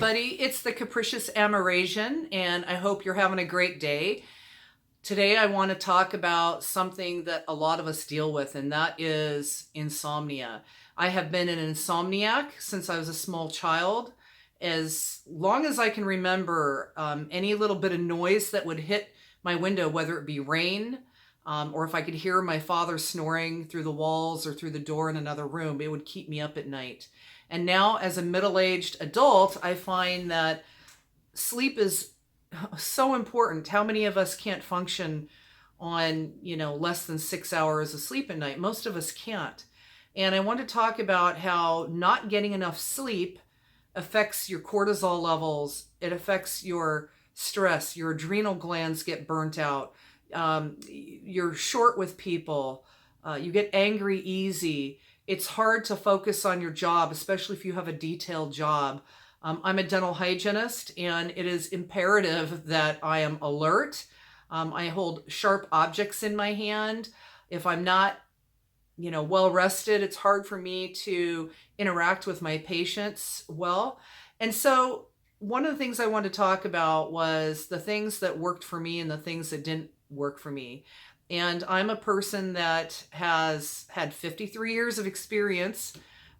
everybody. It's the Capricious Amerasian, and I hope you're having a great day. Today, I want to talk about something that a lot of us deal with, and that is insomnia. I have been an insomniac since I was a small child. As long as I can remember, any little bit of noise that would hit my window, whether it be rain, or if I could hear my father snoring through the walls or through the door in another room, it would keep me up at night. And now as a middle-aged adult, I find that sleep is so important. How many of us can't function on, less than 6 hours of sleep at night? Most of us can't. And I want to talk about how not getting enough sleep affects your cortisol levels. It affects your stress. Your adrenal glands get burnt out. You're short with people. You get angry easy. It's hard to focus on your job, especially if you have a detailed job. I'm a dental hygienist, and it is imperative that I am alert. I hold sharp objects in my hand. If I'm not, well rested, it's hard for me to interact with my patients well. And so one of the things I wanted to talk about was the things that worked for me and the things that didn't work for me. And I'm a person that has had 53 years of experience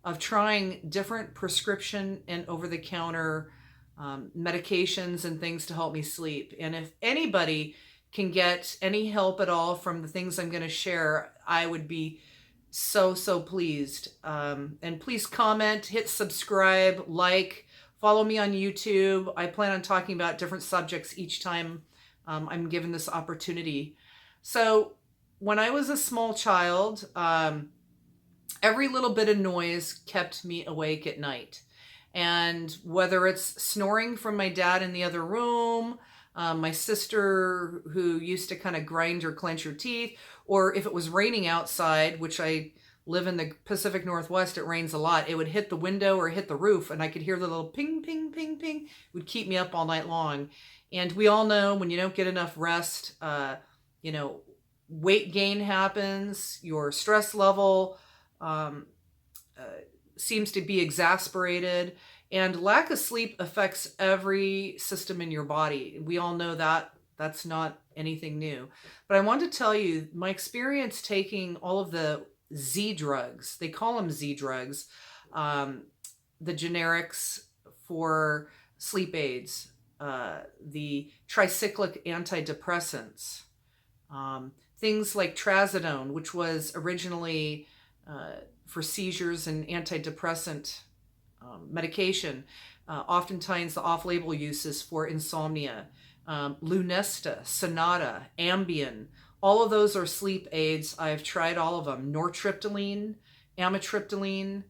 of trying different prescription and over-the-counter medications and things to help me sleep. And if anybody can get any help at all from the things I'm going to share, I would be so pleased. And please comment, hit subscribe, like, follow me on YouTube. I plan on talking about different subjects each time I'm given this opportunity. So when I was a small child, every little bit of noise kept me awake at night. And whether it's snoring from my dad in the other room, my sister who used to kind of grind or clench her teeth, or if it was raining outside, which I live in the Pacific Northwest, it rains a lot, it would hit the window or hit the roof, and I could hear the little ping, ping, ping, ping. It would keep me up all night long. And we all know when you don't get enough rest, weight gain happens, your stress level seems to be exasperated, and lack of sleep affects every system in your body. We all know that. That's not anything new. But I want to tell you my experience taking all of the Z drugs. They call them Z drugs, the generics for sleep aids, the tricyclic antidepressants, things like trazodone, which was originally for seizures and antidepressant medication. Oftentimes the off-label use is for insomnia. Lunesta, Sonata, Ambien, all of those are sleep aids. I've tried all of them. Nortriptyline, amitriptyline,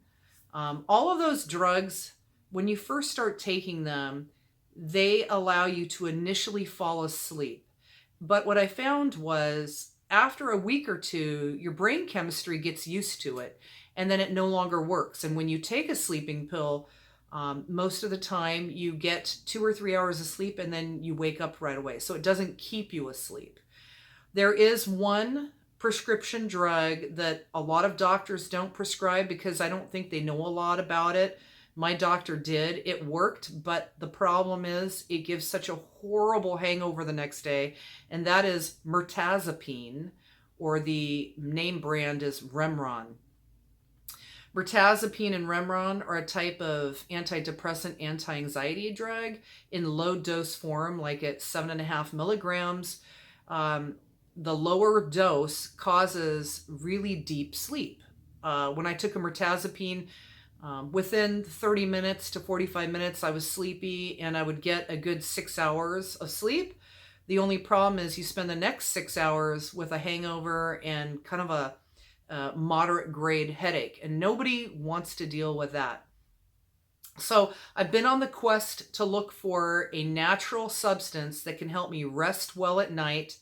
all of those drugs, when you first start taking them, they allow you to initially fall asleep. But what I found was after a week or two, your brain chemistry gets used to it, and then it no longer works. And when you take a sleeping pill, most of the time you get 2 or 3 hours of sleep and then you wake up right away. So it doesn't keep you asleep. There is one prescription drug that a lot of doctors don't prescribe because I don't think they know a lot about it. My doctor did. It worked, but the problem is it gives such a horrible hangover the next day, and that is mirtazapine, or the name brand is Remeron. Mirtazapine and Remeron are a type of antidepressant, anti-anxiety drug in low dose form, like at 7.5 milligrams. The lower dose causes really deep sleep. When I took a mirtazapine, within 30 minutes to 45 minutes, I was sleepy, and I would get a good 6 hours of sleep. The only problem is you spend the next 6 hours with a hangover and kind of a moderate grade headache, and nobody wants to deal with that. So I've been on the quest to look for a natural substance that can help me rest well at night,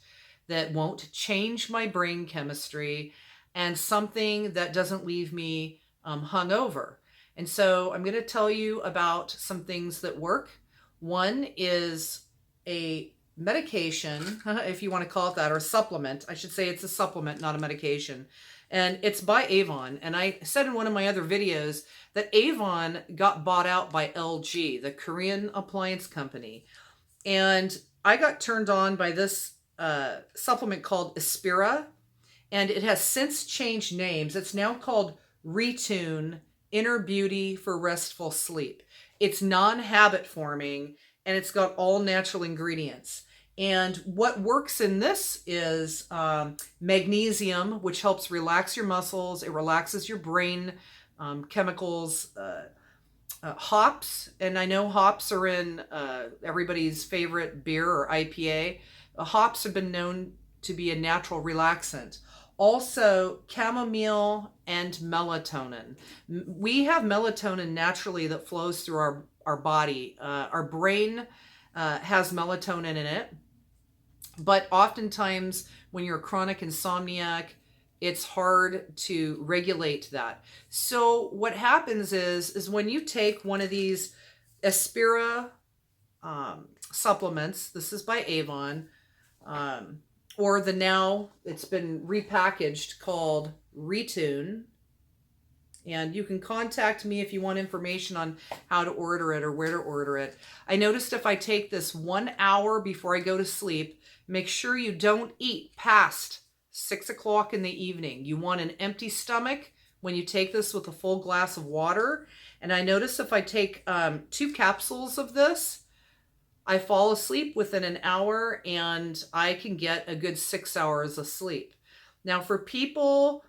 that won't change my brain chemistry, and something that doesn't leave me hungover. And so I'm going to tell you about some things that work. One is a medication, if you want to call it that, or supplement. I should say it's a supplement, not a medication. And it's by Avon. And I said in one of my other videos that Avon got bought out by LG, the Korean appliance company. And I got turned on by this supplement called Aspira, and it has since changed names. It's now called Retune Inner Beauty for Restful Sleep. It's non-habit forming, and it's got all natural ingredients. And what works in this is magnesium, which helps relax your muscles. It relaxes your brain chemicals. Hops, and I know hops are in everybody's favorite beer or IPA. Hops have been known to be a natural relaxant. Also, chamomile and melatonin. We have melatonin naturally that flows through our body. Our brain has melatonin in it, but oftentimes when you're a chronic insomniac, it's hard to regulate that. So what happens is when you take one of these Aspira supplements, this is by Avon, or the now it's been repackaged called Retune, and you can contact me if you want information on how to order it or where to order it. I noticed if I take this 1 hour before I go to sleep, make sure you don't eat past 6 o'clock in the evening. You want an empty stomach when you take this with a full glass of water. And I notice if I take 2 capsules of this, I fall asleep within an hour and I can get a good 6 hours of sleep. Now, for people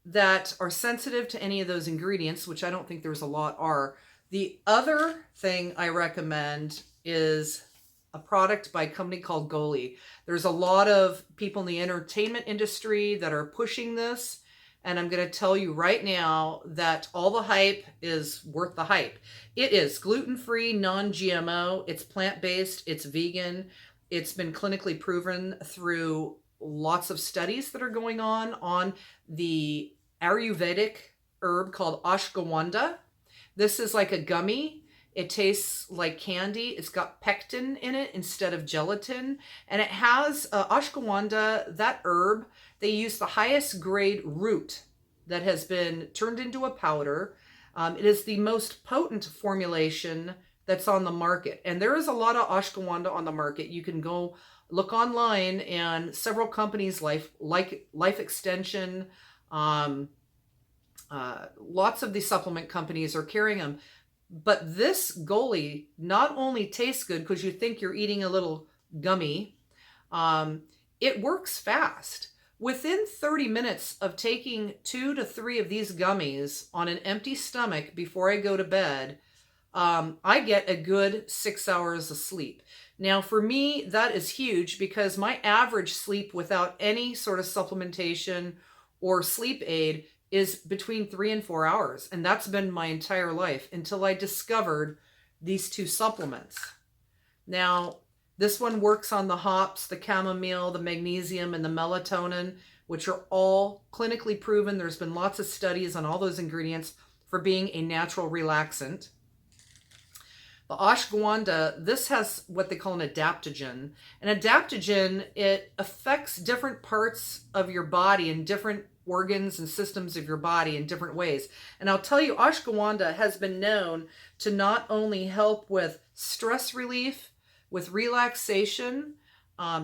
that are sensitive to any of those ingredients, which I don't think there's a lot are, the other thing I recommend is a product by a company called Goli. There's a lot of people in the entertainment industry that are pushing this, and I'm going to tell you right now that all the hype is worth the hype. It is gluten-free, non-GMO, it's plant-based, it's vegan, it's been clinically proven through lots of studies that are going on the Ayurvedic herb called Ashwagandha. This is like a gummy. It tastes like candy. It's got pectin in it instead of gelatin. And it has ashwagandha, that herb. They use the highest grade root that has been turned into a powder. It is the most potent formulation that's on the market. And there is a lot of ashwagandha on the market. You can go look online, and several companies like Life Extension, lots of the supplement companies are carrying them. But this Goli not only tastes good because you think you're eating a little gummy, it works fast. Within 30 minutes of taking 2 to 3 of these gummies on an empty stomach before I go to bed, I get a good 6 hours of sleep. Now, for me, that is huge because my average sleep without any sort of supplementation or sleep aid is between 3 and 4 hours. And that's been my entire life until I discovered these 2 supplements. Now, this one works on the hops, the chamomile, the magnesium, and the melatonin, which are all clinically proven. There's been lots of studies on all those ingredients for being a natural relaxant. The ashwagandha, this has what they call an adaptogen. An adaptogen, it affects different parts of your body and different organs and systems of your body in different ways. And I'll tell you, ashwagandha has been known to not only help with stress relief, with relaxation,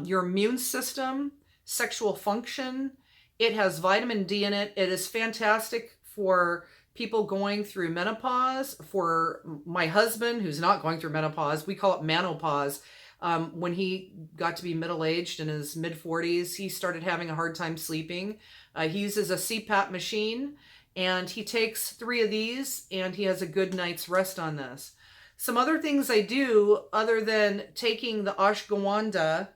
your immune system, sexual function. It has vitamin D in it. It is fantastic for people going through menopause. For my husband, who's not going through menopause, we call it manopause. When he got to be middle-aged in his mid-40s, he started having a hard time sleeping. He uses a CPAP machine, and he takes 3 of these, and he has a good night's rest on this. Some other things I do other than taking the ashwagandha,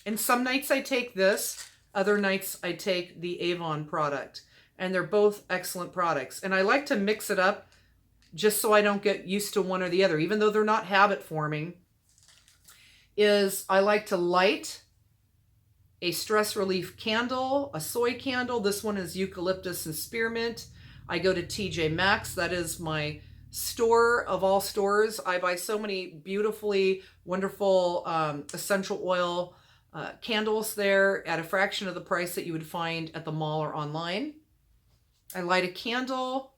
and some nights I take this, other nights I take the Avon product. And they're both excellent products. And I like to mix it up just so I don't get used to one or the other, even though they're not habit forming, is I like to light a stress relief candle, a soy candle. This one is eucalyptus and spearmint. I go to TJ Maxx. That is my store of all stores. I buy so many beautifully wonderful essential oil candles there at a fraction of the price that you would find at the mall or online. I light a candle.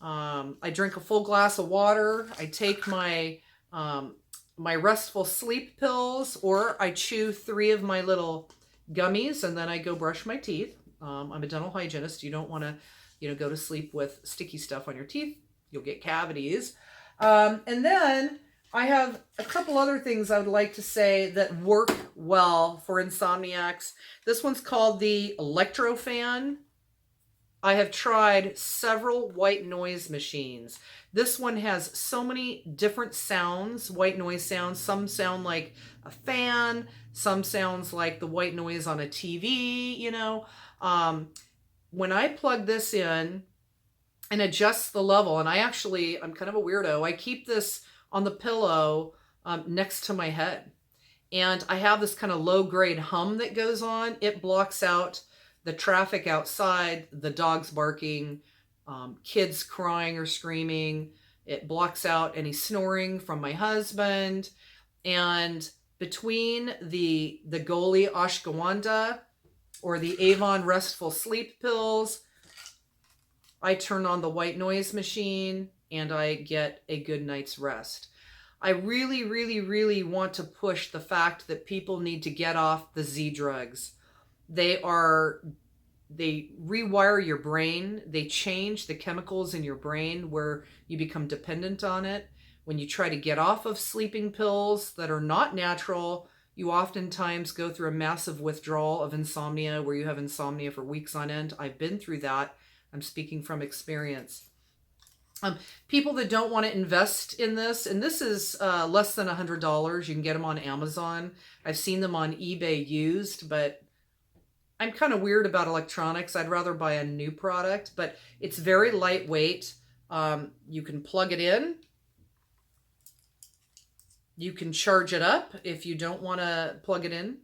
I drink a full glass of water. I take my my Restful sleep pills, or I chew 3 of my little gummies, and then I go brush my teeth. I'm a dental hygienist. You don't want to, go to sleep with sticky stuff on your teeth. You'll get cavities. And then I have a couple other things I would like to say that work well for insomniacs. This one's called the Electro Fan. I have tried several white noise machines. This one has so many different sounds, white noise sounds. Some sound like a fan. Some sounds like the white noise on a TV, When I plug this in and adjust the level, and I'm kind of a weirdo. I keep this on the pillow next to my head. And I have this kind of low-grade hum that goes on. It blocks out the traffic outside, the dogs barking, kids crying or screaming. It blocks out any snoring from my husband. And between the Goli Ashwagandha or the Avon Restful sleep pills, I turn on the white noise machine and I get a good night's rest. I really, really, really want to push the fact that people need to get off the Z drugs. They rewire your brain. They change the chemicals in your brain where you become dependent on it. When you try to get off of sleeping pills that are not natural, you oftentimes go through a massive withdrawal of insomnia where you have insomnia for weeks on end. I've been through that. I'm speaking from experience. People that don't want to invest in this, and this is less than $100. You can get them on Amazon. I've seen them on eBay used, but I'm kind of weird about electronics. I'd rather buy a new product, but it's very lightweight. You can plug it in. You can charge it up if you don't want to plug it in.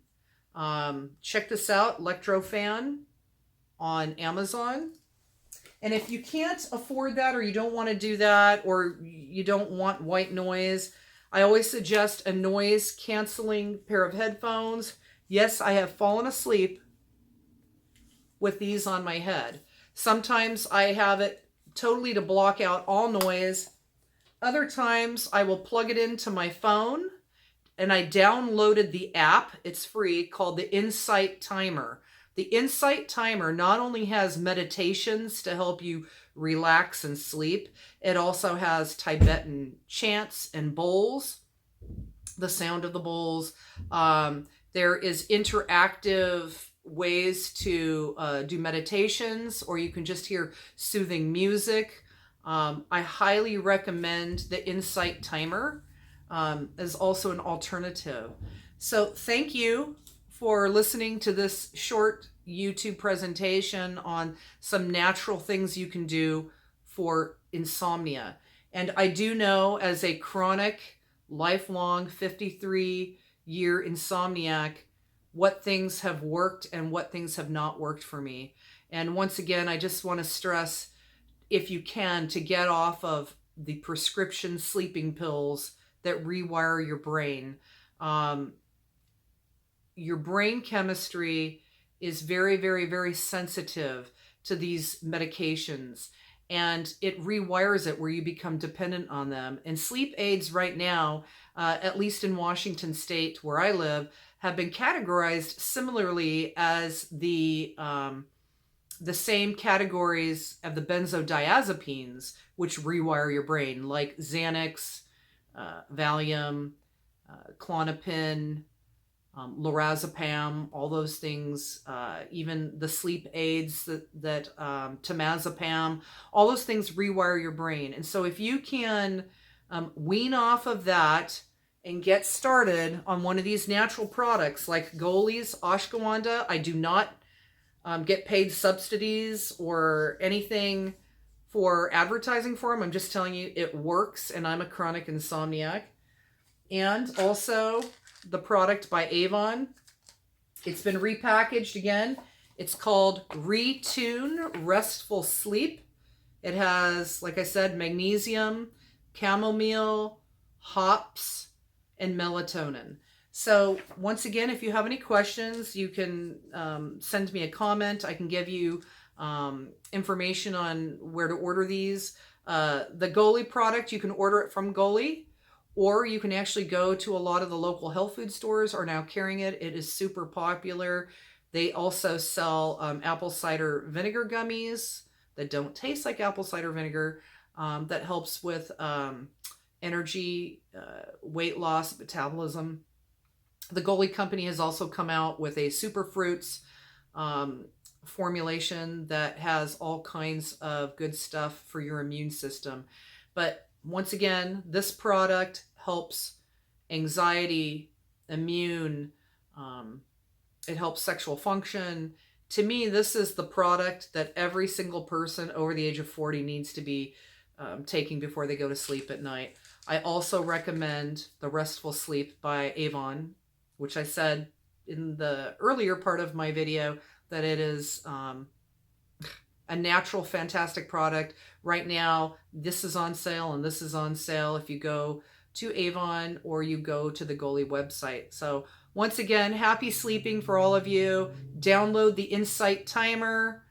Check this out, Electro Fan on Amazon. And if you can't afford that, or you don't want to do that, or you don't want white noise, I always suggest a noise canceling pair of headphones. Yes, I have fallen asleep with these on my head. Sometimes I have it totally to block out all noise. Other times I will plug it into my phone, and I downloaded the app, it's free, called the Insight Timer. The Insight Timer not only has meditations to help you relax and sleep, it also has Tibetan chants and bowls, the sound of the bowls. There is interactive ways to do meditations, or you can just hear soothing music. I highly recommend the Insight Timer as also an alternative. So thank you for listening to this short YouTube presentation on some natural things you can do for insomnia. And I do know, as a chronic, lifelong 53-year insomniac, what things have worked and what things have not worked for me. And once again, I just want to stress, if you can, to get off of the prescription sleeping pills that rewire your brain. Your brain chemistry is very, very, very sensitive to these medications, and it rewires it where you become dependent on them. And sleep aids right now, at least in Washington State where I live, have been categorized similarly as the same categories of the benzodiazepines, which rewire your brain, like Xanax, Valium, Klonopin, lorazepam, all those things, even the sleep aids that temazepam, all those things rewire your brain. And so if you can wean off of that and get started on one of these natural products like Goli's Ashwagandha, I do not get paid subsidies or anything for advertising for them. I'm just telling you it works, and I'm a chronic insomniac. And also the product by Avon. It's been repackaged again. It's called Retune Restful Sleep. It has, like I said, magnesium, chamomile, hops, and melatonin. So once again, if you have any questions, you can send me a comment. I can give you information on where to order these. The Goli product, you can order it from Goli, or you can actually go to a lot of the local health food stores are now carrying it. It is super popular. They also sell apple cider vinegar gummies that don't taste like apple cider vinegar, that helps with energy, weight loss, metabolism. The Goli company has also come out with a super fruits formulation that has all kinds of good stuff for your immune system. But once again, this product helps anxiety, immune, it helps sexual function. To me, this is the product that every single person over the age of 40 needs to be taking before they go to sleep at night. I also recommend the Restful Sleep by Avon, which I said in the earlier part of my video that it is a natural, fantastic product. Right now, this is on sale and this is on sale if you go to Avon or you go to the Goli website. So once again, happy sleeping for all of you. Download the Insight Timer.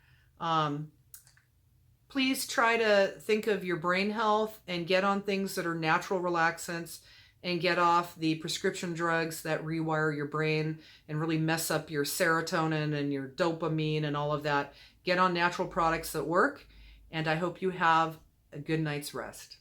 Please try to think of your brain health and get on things that are natural relaxants and get off the prescription drugs that rewire your brain and really mess up your serotonin and your dopamine and all of that. Get on natural products that work, and I hope you have a good night's rest.